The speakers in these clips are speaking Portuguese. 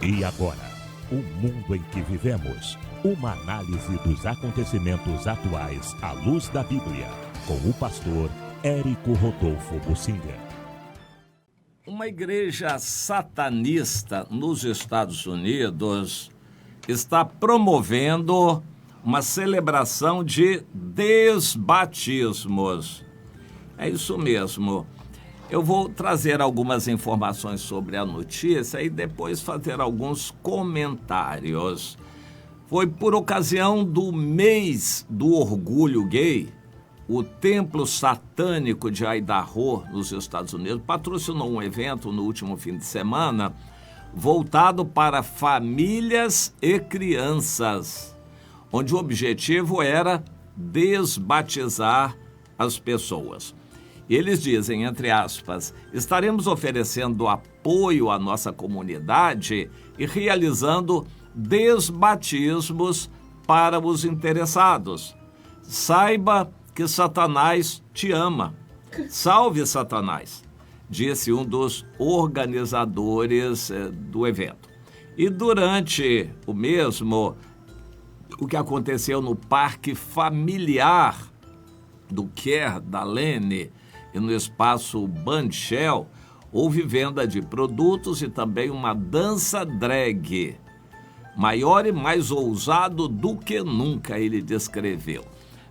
E agora, o mundo em que vivemos. Uma análise dos acontecimentos atuais à luz da Bíblia, com o pastor Érico Rodolfo Bocinga. Uma igreja satanista nos Estados Unidos está promovendo uma celebração de desbatismos. É isso mesmo. Eu vou trazer algumas informações sobre a notícia e depois fazer alguns comentários. Foi por ocasião do mês do orgulho gay, o Templo Satânico de Idaho, nos Estados Unidos, patrocinou um evento no último fim de semana voltado para famílias e crianças, onde o objetivo era desbatizar as pessoas. Eles dizem, entre aspas, estaremos oferecendo apoio à nossa comunidade e realizando desbatismos para os interessados. Saiba que Satanás te ama. Salve, Satanás, disse um dos organizadores do evento. E durante o mesmo, o que aconteceu no Parque Familiar do Coeur d'Alene e no espaço Bandshell, houve venda de produtos e também uma dança drag. Maior e mais ousado do que nunca, ele descreveu.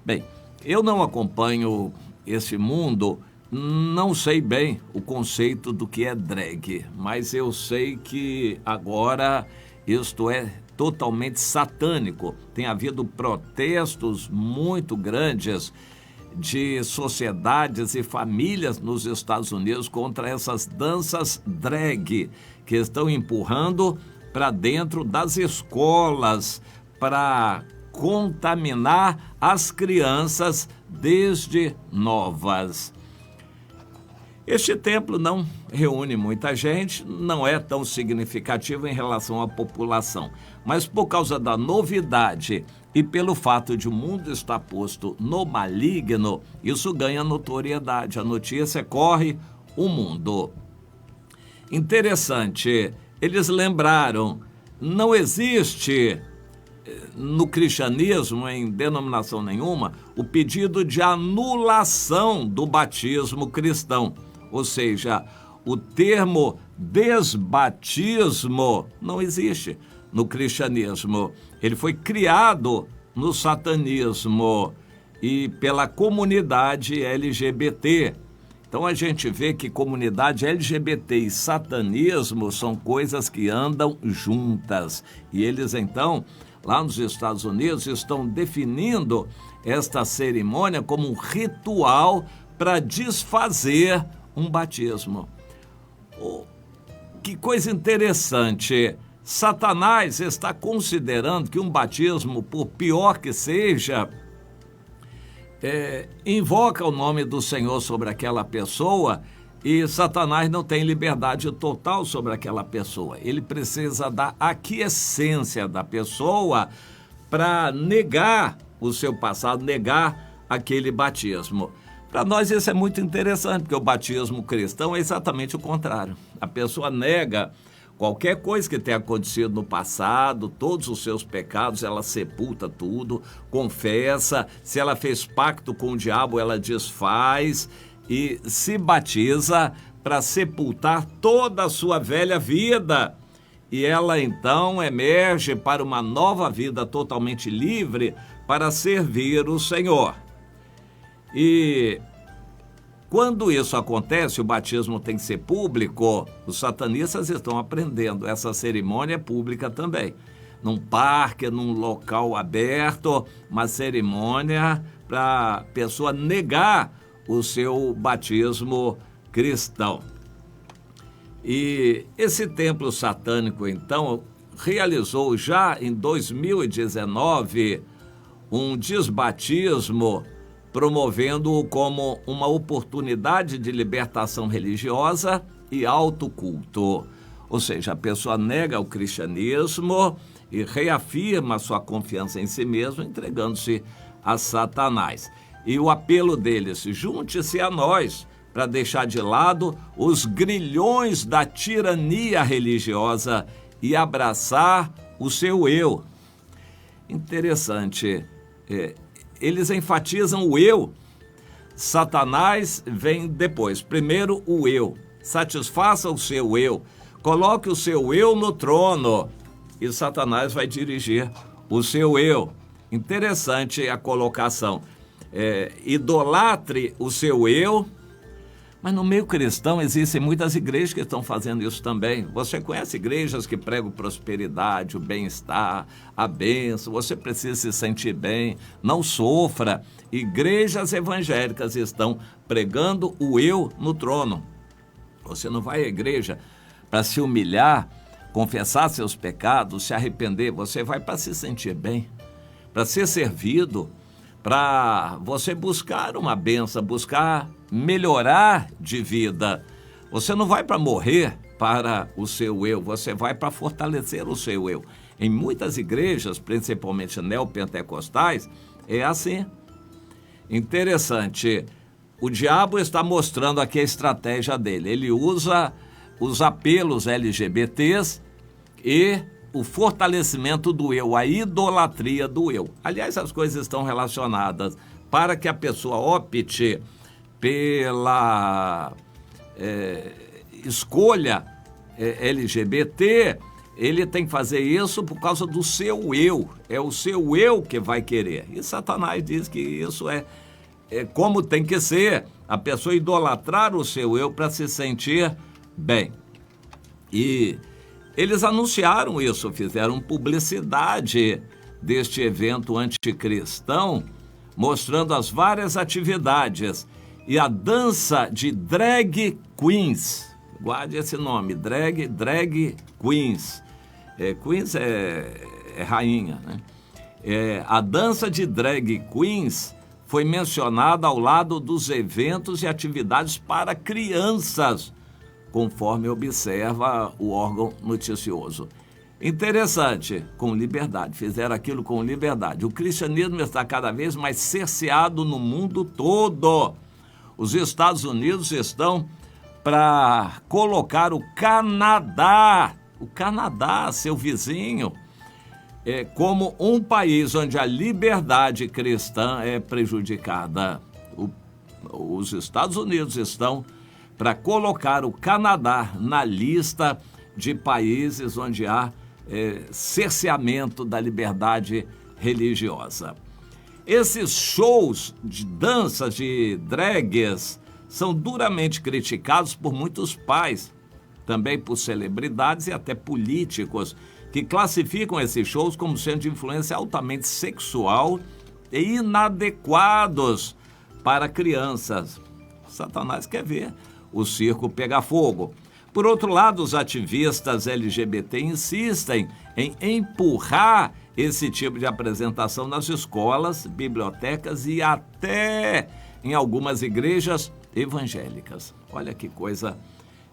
Bem, eu não acompanho esse mundo, não sei bem o conceito do que é drag, mas eu sei que agora isto é totalmente satânico. Tem havido protestos muito grandes de sociedades e famílias nos Estados Unidos contra essas danças drag que estão empurrando para dentro das escolas para contaminar as crianças desde novas. Este templo não reúne muita gente, não é tão significativo em relação à população, mas por causa da novidade e pelo fato de o mundo estar posto no maligno, isso ganha notoriedade. A notícia corre o mundo. Interessante, eles lembraram, não existe no cristianismo, em denominação nenhuma, o pedido de anulação do batismo cristão. Ou seja, o termo desbatismo não existe no cristianismo. Ele foi criado no satanismo e pela comunidade LGBT. Então a gente vê que comunidade LGBT e satanismo são coisas que andam juntas. E eles então, lá nos Estados Unidos, estão definindo esta cerimônia como um ritual para desfazer um batismo. Oh, que coisa interessante! Satanás está considerando que um batismo, por pior que seja, invoca o nome do Senhor sobre aquela pessoa e Satanás não tem liberdade total sobre aquela pessoa. Ele precisa da aquiescência da pessoa para negar o seu passado, negar aquele batismo. Para nós isso é muito interessante, porque o batismo cristão é exatamente o contrário. A pessoa nega qualquer coisa que tenha acontecido no passado, todos os seus pecados, ela sepulta tudo, confessa. Se ela fez pacto com o diabo, ela desfaz e se batiza para sepultar toda a sua velha vida. E ela então emerge para uma nova vida totalmente livre para servir o Senhor. E quando isso acontece, o batismo tem que ser público, os satanistas estão aprendendo, essa cerimônia é pública também. Num parque, num local aberto, uma cerimônia para a pessoa negar o seu batismo cristão. E esse templo satânico, então, realizou já em 2019 um desbatismo, promovendo-o como uma oportunidade de libertação religiosa e autoculto. Ou seja, a pessoa nega o cristianismo e reafirma sua confiança em si mesmo, entregando-se a Satanás. E o apelo deles: junte-se a nós para deixar de lado os grilhões da tirania religiosa e abraçar o seu eu. Interessante, eles enfatizam o eu. Satanás vem depois. Primeiro o eu. Satisfaça o seu eu. Coloque o seu eu no trono e Satanás vai dirigir o seu eu. Interessante a colocação. Idolatre o seu eu. Mas no meio cristão existem muitas igrejas que estão fazendo isso também. Você conhece igrejas que pregam prosperidade, o bem-estar, a bênção, você precisa se sentir bem, não sofra. Igrejas evangélicas estão pregando o eu no trono. Você não vai à igreja para se humilhar, confessar seus pecados, se arrepender. Você vai para se sentir bem, para ser servido, para você buscar uma bênção, buscar melhorar de vida. Você não vai para morrer para o seu eu, você vai para fortalecer o seu eu. Em muitas igrejas, principalmente neopentecostais, é assim. Interessante. O diabo está mostrando aqui a estratégia dele. Ele usa os apelos LGBTs e o fortalecimento do eu, a idolatria do eu. Aliás, as coisas estão relacionadas. Para que a pessoa opte pela escolha LGBT, ele tem que fazer isso por causa do seu eu. É o seu eu que vai querer. E Satanás diz que isso é como tem que ser. A pessoa idolatrar o seu eu para se sentir bem. E eles anunciaram isso, fizeram publicidade deste evento anticristão, mostrando as várias atividades e a dança de drag queens. Guarde esse nome, drag queens. Queens é rainha, né? A dança de drag queens foi mencionada ao lado dos eventos e atividades para crianças, conforme observa o órgão noticioso. Interessante, com liberdade, fizeram aquilo com liberdade. O cristianismo está cada vez mais cerceado no mundo todo. Os Estados Unidos estão para colocar o Canadá, seu vizinho, como um país onde a liberdade cristã é prejudicada. Os Estados Unidos estão para colocar o Canadá na lista de países onde há cerceamento da liberdade religiosa. Esses shows de danças de drags são duramente criticados por muitos pais, também por celebridades e até políticos, que classificam esses shows como sendo de influência altamente sexual e inadequados para crianças. Satanás quer ver o circo pegar fogo. Por outro lado, os ativistas LGBT insistem em empurrar esse tipo de apresentação nas escolas, bibliotecas e até em algumas igrejas evangélicas. Olha que coisa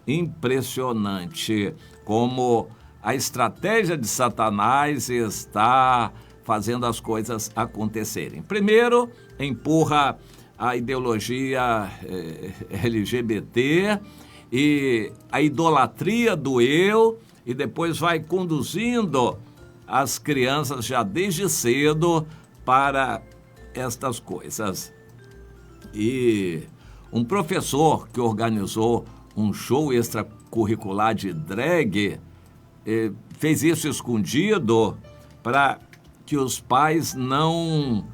impressionante, como a estratégia de Satanás está fazendo as coisas acontecerem. Primeiro, empurra a ideologia LGBT e a idolatria do eu, e depois vai conduzindo as crianças já desde cedo para estas coisas. E um professor que organizou um show extracurricular de drag fez isso escondido para que os pais não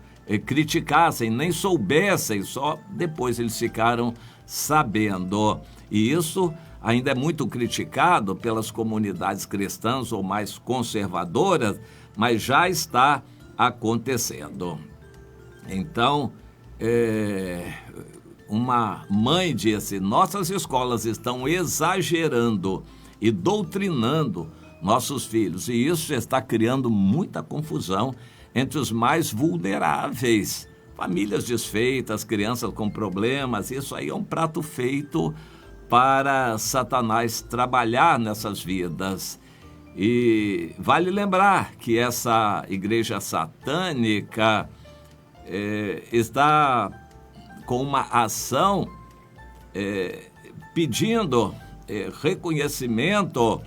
criticassem, nem soubessem, só depois eles ficaram sabendo. E isso ainda é muito criticado pelas comunidades cristãs ou mais conservadoras, mas já está acontecendo. Então, uma mãe disse: nossas escolas estão exagerando e doutrinando nossos filhos, e isso está criando muita confusão entre os mais vulneráveis. Famílias desfeitas, crianças com problemas, isso aí é um prato feito para Satanás trabalhar nessas vidas. E vale lembrar que essa igreja satânica está com uma ação pedindo reconhecimento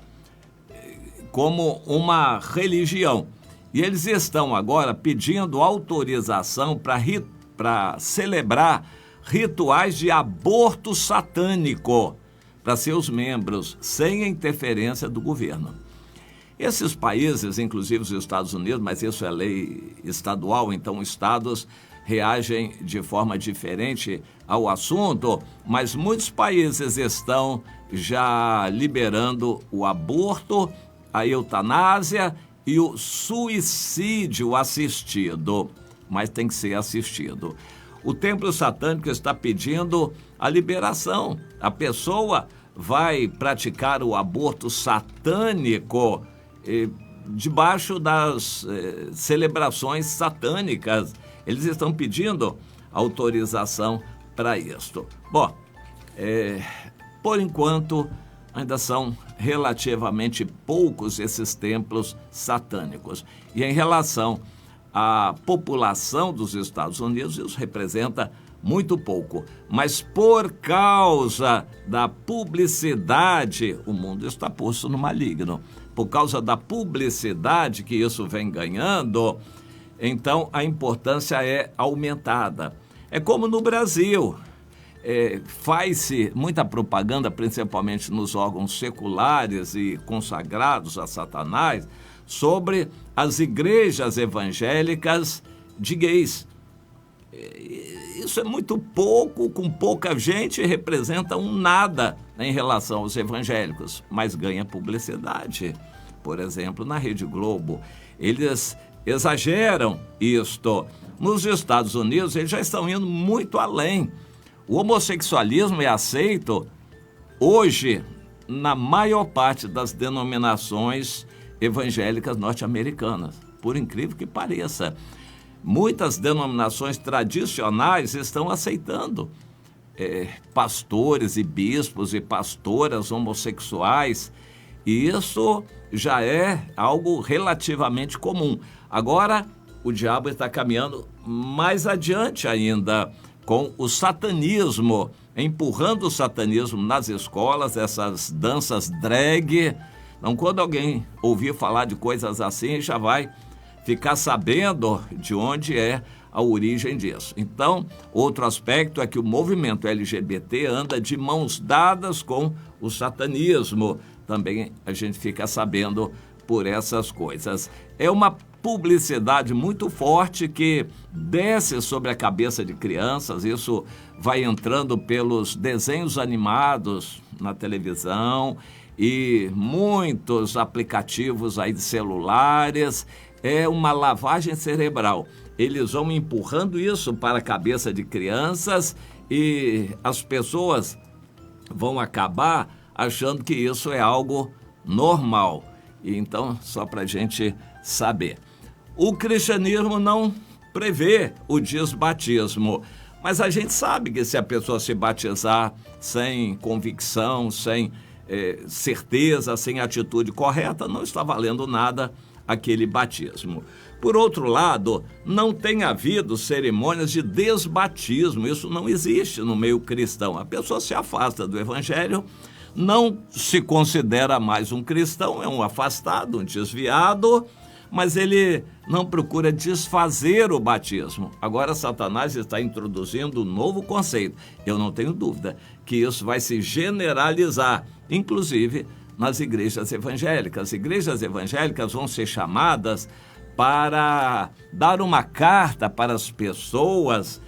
como uma religião. E eles estão agora pedindo autorização para celebrar rituais de aborto satânico para seus membros, sem a interferência do governo. Esses países, inclusive os Estados Unidos, mas isso é lei estadual, então os estados reagem de forma diferente ao assunto, mas muitos países estão já liberando o aborto, a eutanásia e o suicídio assistido, mas tem que ser assistido. O templo satânico está pedindo a liberação. A pessoa vai praticar o aborto satânico debaixo das celebrações satânicas. Eles estão pedindo autorização para isto. Bom, por enquanto, ainda são relativamente poucos esses templos satânicos. E em relação à população dos Estados Unidos, isso representa muito pouco. Mas por causa da publicidade, o mundo está posto no maligno. Por causa da publicidade que isso vem ganhando, então a importância é aumentada. É como no Brasil. Faz-se muita propaganda, principalmente nos órgãos seculares e consagrados a Satanás, sobre as igrejas evangélicas de gays. Isso é muito pouco, com pouca gente, representa um nada em relação aos evangélicos, mas ganha publicidade. Por exemplo, na Rede Globo, eles exageram isto. Nos Estados Unidos, eles já estão indo muito além. O homossexualismo é aceito hoje na maior parte das denominações evangélicas norte-americanas, por incrível que pareça. Muitas denominações tradicionais estão aceitando pastores e bispos e pastoras homossexuais, e isso já é algo relativamente comum. Agora, o diabo está caminhando mais adiante ainda, com o satanismo, empurrando o satanismo nas escolas, essas danças drag. Então, quando alguém ouvir falar de coisas assim, já vai ficar sabendo de onde é a origem disso. Então, outro aspecto é que o movimento LGBT anda de mãos dadas com o satanismo. Também a gente fica sabendo por essas coisas. É uma publicidade muito forte que desce sobre a cabeça de crianças. Isso vai entrando pelos desenhos animados na televisão e muitos aplicativos aí de celulares. É uma lavagem cerebral. Eles vão empurrando isso para a cabeça de crianças e as pessoas vão acabar achando que isso é algo normal. E então, só para a gente saber. O cristianismo não prevê o desbatismo, mas a gente sabe que se a pessoa se batizar sem convicção, sem certeza, sem atitude correta, não está valendo nada aquele batismo. Por outro lado, não tem havido cerimônias de desbatismo, isso não existe no meio cristão. A pessoa se afasta do evangelho, não se considera mais um cristão, é um afastado, um desviado, mas ele não procura desfazer o batismo. Agora, Satanás está introduzindo um novo conceito. Eu não tenho dúvida que isso vai se generalizar, inclusive nas igrejas evangélicas. As igrejas evangélicas vão ser chamadas para dar uma carta para as pessoas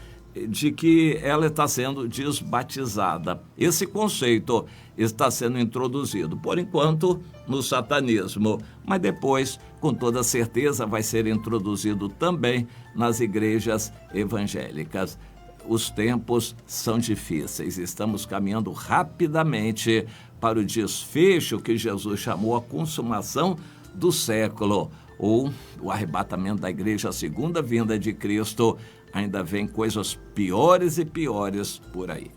de que ela está sendo desbatizada. Esse conceito está sendo introduzido, por enquanto, no satanismo, mas depois, com toda certeza, vai ser introduzido também nas igrejas evangélicas. Os tempos são difíceis, estamos caminhando rapidamente para o desfecho que Jesus chamou a consumação do século, ou o arrebatamento da igreja, a segunda vinda de Cristo. Ainda vem coisas piores e piores por aí.